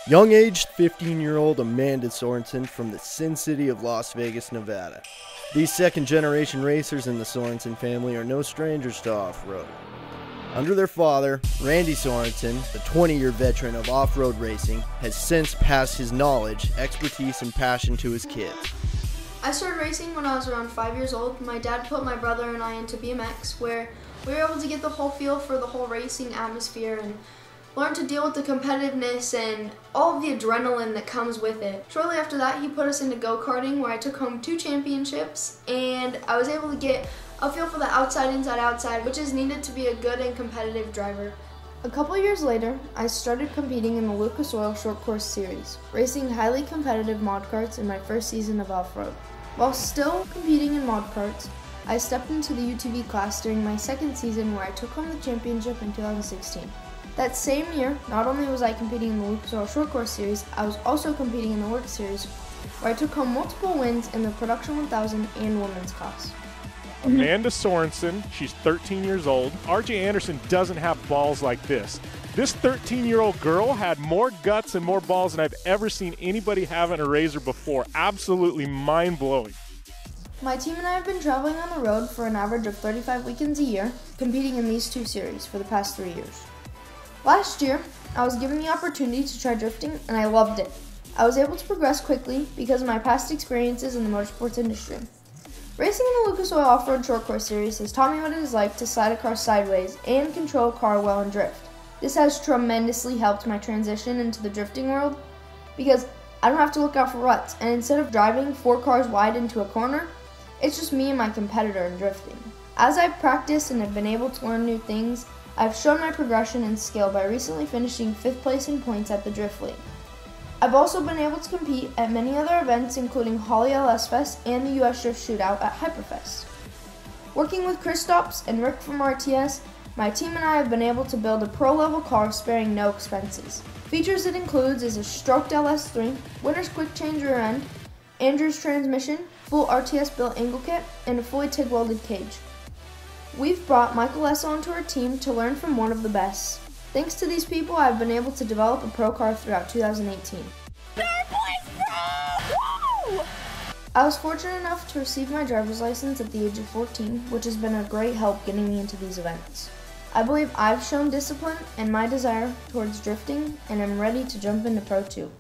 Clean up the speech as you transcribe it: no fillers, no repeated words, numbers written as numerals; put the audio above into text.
Young-aged 15-year-old Amanda Sorensen from the Sin City of Las Vegas, Nevada. These second-generation racers in the Sorensen family are no strangers to off-road. Under their father, Randy Sorensen, the 20-year veteran of off-road racing, has since passed his knowledge, expertise, and passion to his kids. I started racing when I was around 5 years old. My dad put my brother and I into BMX, where we were able to get the whole feel for the whole racing atmosphere and learn to deal with the competitiveness and all of the adrenaline that comes with it. Shortly after that, he put us into go-karting, where I took home 2 championships, and I was able to get a feel for the outside, inside, outside, which is needed to be a good and competitive driver. A couple years later, I started competing in the Lucas Oil Short Course Series, racing highly competitive mod karts in my first season of off-road. While still competing in mod karts, I stepped into the UTV class during my second season, where I took home the championship in 2016. That same year, not only was I competing in the Lucas Oil Short Course Series, I was also competing in the Work Series, where I took home multiple wins in the Production 1000 and Women's class. Amanda Sorensen, she's 13 years old. RJ Anderson doesn't have balls like this. This 13-year-old girl had more guts and more balls than I've ever seen anybody have in a razor before. Absolutely mind-blowing. My team and I have been traveling on the road for an average of 35 weekends a year, competing in these 2 series for the past 3 years. Last year, I was given the opportunity to try drifting, and I loved it. I was able to progress quickly because of my past experiences in the motorsports industry. Racing in the Lucas Oil Off-Road Short Course Series has taught me what it is like to slide a car sideways and control a car well in drift. This has tremendously helped my transition into the drifting world because I don't have to look out for ruts, and instead of driving 4 cars wide into a corner, it's just me and my competitor in drifting. As I've practiced and have been able to learn new things, I've shown my progression and skill by recently finishing 5th place in points at the Drift League. I've also been able to compete at many other events, including Holly LS Fest and the US Drift Shootout at Hyperfest. Working with Chris Stops and Rick from RTS, my team and I have been able to build a pro-level car sparing no expenses. Features it includes is a stroked LS3, Winner's quick change rear end, Andrew's transmission, full RTS built angle kit, and a fully TIG welded cage. We've brought Michael S. onto our team to learn from one of the best. Thanks to these people, I've been able to develop a pro car throughout 2018. I was fortunate enough to receive my driver's license at the age of 14, which has been a great help getting me into these events. I believe I've shown discipline and my desire towards drifting, and I'm ready to jump into Pro 2.